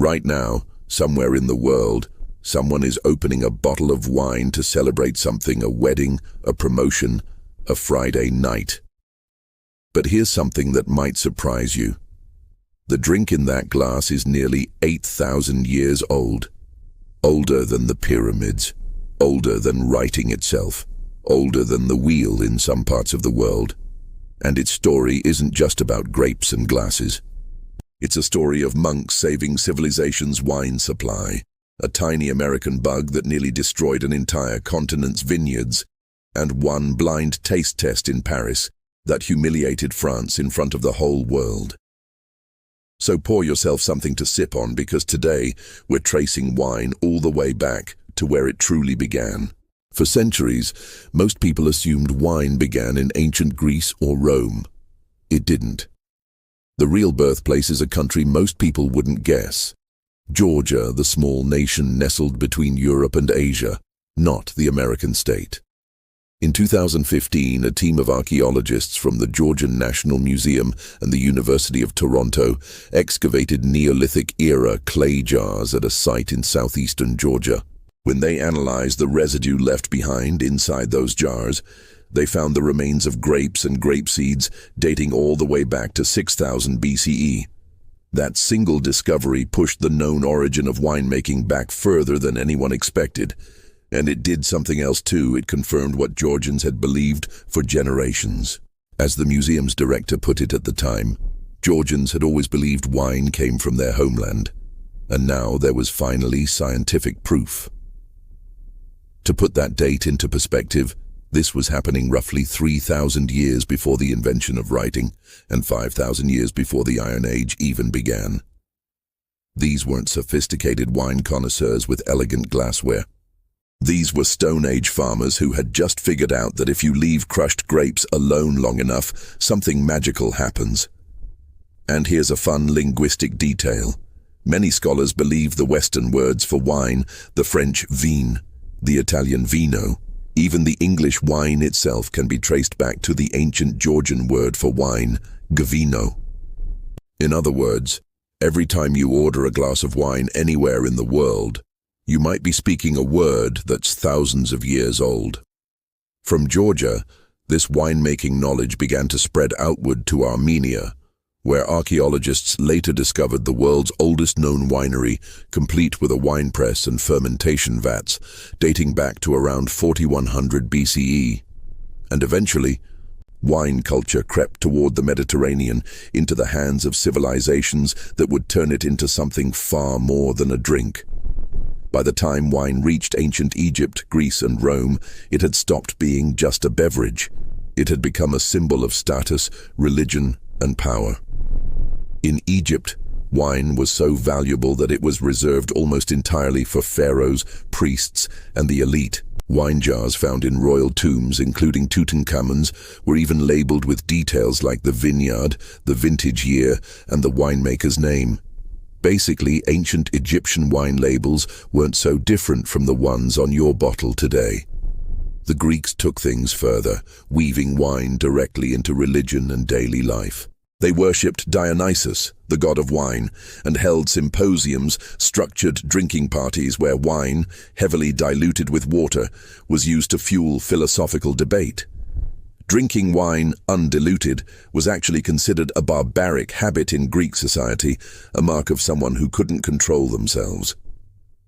Right now, somewhere in the world, someone is opening a bottle of wine to celebrate something, a wedding, a promotion, a Friday night. But here's something that might surprise you. The drink in that glass is nearly 8,000 years old. Older than the pyramids, older than writing itself, older than the wheel in some parts of the world. And its story isn't just about grapes and glasses. It's a story of monks saving civilization's wine supply, a tiny American bug that nearly destroyed an entire continent's vineyards, and one blind taste test in Paris that humiliated France in front of the whole world. So pour yourself something to sip on, because today we're tracing wine all the way back to where it truly began. For centuries, most people assumed wine began in ancient Greece or Rome. It didn't. The real birthplace is a country most people wouldn't guess. Georgia, the small nation nestled between Europe and Asia, not the American state. In 2015, a team of archaeologists from the Georgian National Museum and the University of Toronto excavated Neolithic-era clay jars at a site in southeastern Georgia. When they analyzed the residue left behind inside those jars, they found the remains of grapes and grape seeds dating all the way back to 6000 BCE. That single discovery pushed the known origin of winemaking back further than anyone expected. And it did something else too. It confirmed what Georgians had believed for generations. As the museum's director put it at the time, Georgians had always believed wine came from their homeland. And now there was finally scientific proof. To put that date into perspective, this was happening roughly 3,000 years before the invention of writing, and 5,000 years before the Iron Age even began. These weren't sophisticated wine connoisseurs with elegant glassware. These were Stone Age farmers who had just figured out that if you leave crushed grapes alone long enough, something magical happens. And here's a fun linguistic detail. Many scholars believe the Western words for wine, the French vin, the Italian vino, even the English wine itself, can be traced back to the ancient Georgian word for wine, gavino. In other words, every time you order a glass of wine anywhere in the world, you might be speaking a word that's thousands of years old. From Georgia, this winemaking knowledge began to spread outward to Armenia, where archaeologists later discovered the world's oldest known winery, complete with a wine press and fermentation vats, dating back to around 4100 BCE. And eventually, wine culture crept toward the Mediterranean, into the hands of civilizations that would turn it into something far more than a drink. By the time wine reached ancient Egypt, Greece, and Rome, it had stopped being just a beverage. It had become a symbol of status, religion, and power. In Egypt, wine was so valuable that it was reserved almost entirely for pharaohs, priests, and the elite. Wine jars found in royal tombs, including Tutankhamun's, were even labeled with details like the vineyard, the vintage year, and the winemaker's name. Basically, ancient Egyptian wine labels weren't so different from the ones on your bottle today. The Greeks took things further, weaving wine directly into religion and daily life. They worshipped Dionysus, the god of wine, and held symposiums, structured drinking parties where wine, heavily diluted with water, was used to fuel philosophical debate. Drinking wine undiluted was actually considered a barbaric habit in Greek society, a mark of someone who couldn't control themselves.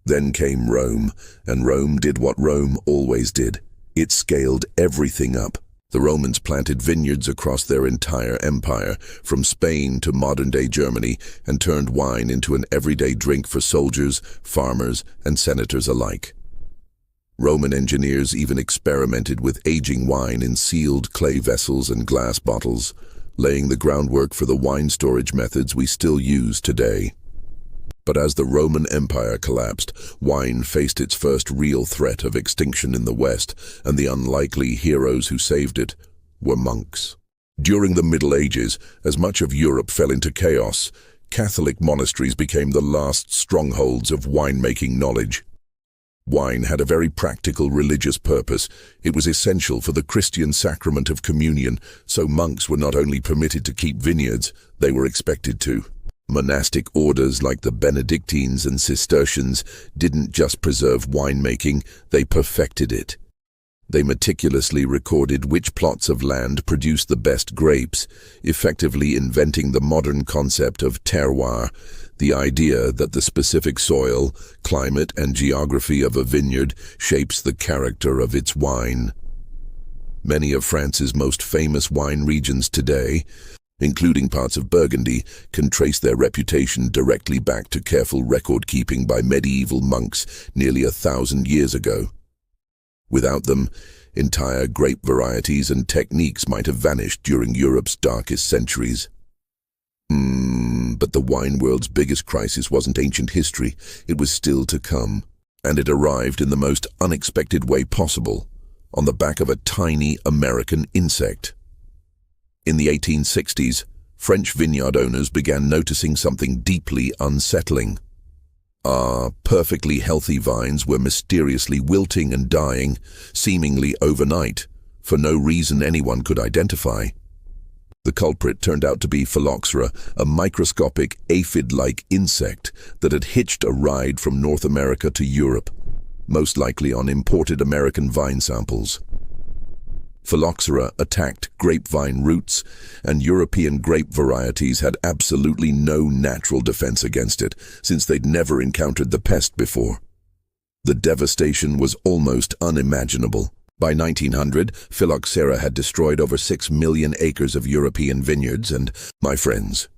Then came Rome, and Rome did what Rome always did. It scaled everything up. The Romans planted vineyards across their entire empire, from Spain to modern-day Germany, and turned wine into an everyday drink for soldiers, farmers, and senators alike. Roman engineers even experimented with aging wine in sealed clay vessels and glass bottles, laying the groundwork for the wine storage methods we still use today. But as the Roman Empire collapsed, wine faced its first real threat of extinction in the West, and the unlikely heroes who saved it were monks. During the Middle Ages, as much of Europe fell into chaos, Catholic monasteries became the last strongholds of winemaking knowledge. Wine had a very practical religious purpose. It was essential for the Christian sacrament of communion, so monks were not only permitted to keep vineyards, they were expected to. Monastic orders like the Benedictines and Cistercians didn't just preserve winemaking, they perfected it. They meticulously recorded which plots of land produced the best grapes, effectively inventing the modern concept of terroir, the idea that the specific soil, climate, and geography of a vineyard shapes the character of its wine. Many of France's most famous wine regions today, including parts of Burgundy, can trace their reputation directly back to careful record-keeping by medieval monks nearly 1,000 years ago. Without them, entire grape varieties and techniques might have vanished during Europe's darkest centuries. But the wine world's biggest crisis wasn't ancient history, it was still to come. And it arrived in the most unexpected way possible, on the back of a tiny American insect. In the 1860s, French vineyard owners began noticing something deeply unsettling. Our perfectly healthy vines were mysteriously wilting and dying, seemingly overnight, for no reason anyone could identify. The culprit turned out to be phylloxera, a microscopic aphid-like insect that had hitched a ride from North America to Europe, most likely on imported American vine samples. Phylloxera attacked grapevine roots, and European grape varieties had absolutely no natural defense against it, since they'd never encountered the pest before. The devastation was almost unimaginable. By 1900, phylloxera had destroyed over 6 million acres of European vineyards and, my friends,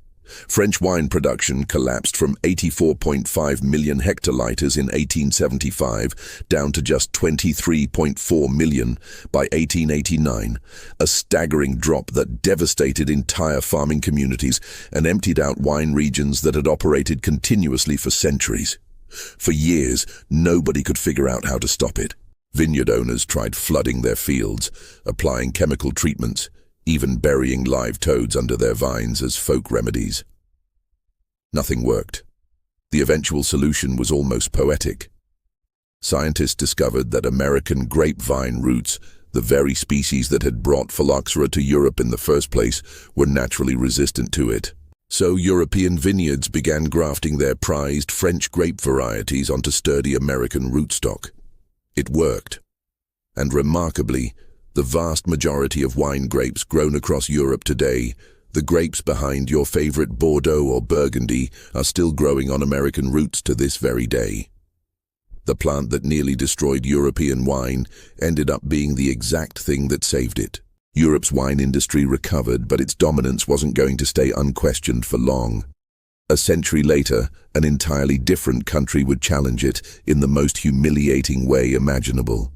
French wine production collapsed from 84.5 million hectoliters in 1875 down to just 23.4 million by 1889, a staggering drop that devastated entire farming communities and emptied out wine regions that had operated continuously for centuries. For years, nobody could figure out how to stop it. Vineyard owners tried flooding their fields, applying chemical treatments, even burying live toads under their vines as folk remedies. Nothing worked. The eventual solution was almost poetic. Scientists discovered that American grapevine roots, the very species that had brought phylloxera to Europe in the first place, were naturally resistant to it. So European vineyards began grafting their prized French grape varieties onto sturdy American rootstock. It worked. And remarkably, the vast majority of wine grapes grown across Europe today, the grapes behind your favorite Bordeaux or Burgundy, are still growing on American roots to this very day. The plant that nearly destroyed European wine ended up being the exact thing that saved it. Europe's wine industry recovered, but its dominance wasn't going to stay unquestioned for long. A century later, an entirely different country would challenge it in the most humiliating way imaginable.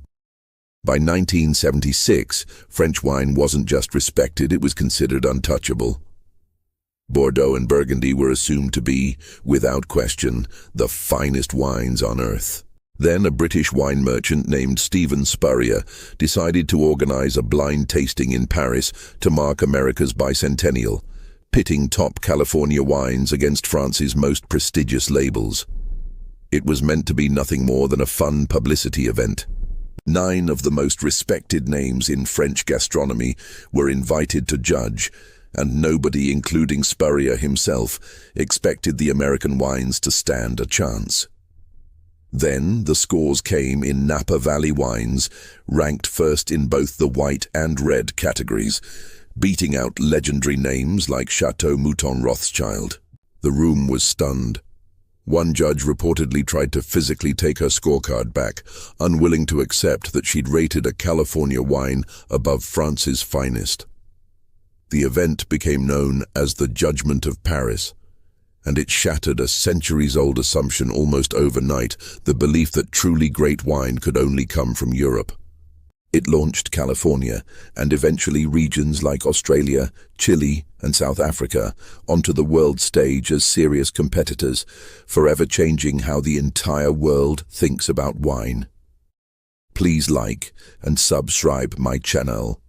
By 1976, French wine wasn't just respected, it was considered untouchable. Bordeaux and Burgundy were assumed to be, without question, the finest wines on earth. Then a British wine merchant named Stephen Spurrier decided to organize a blind tasting in Paris to mark America's bicentennial, pitting top California wines against France's most prestigious labels. It was meant to be nothing more than a fun publicity event. 9 of the most respected names in French gastronomy were invited to judge, and nobody, including Spurrier himself, expected the American wines to stand a chance. Then the scores came in Napa Valley wines, ranked first in both the white and red categories, beating out legendary names like Chateau Mouton Rothschild. The room was stunned. One judge reportedly tried to physically take her scorecard back, unwilling to accept that she'd rated a California wine above France's finest. The event became known as the Judgment of Paris, and it shattered a centuries-old assumption almost overnight, the belief that truly great wine could only come from Europe. It launched California, and eventually regions like Australia, Chile, and South Africa onto the world stage as serious competitors, forever changing how the entire world thinks about wine. Please like and subscribe my channel.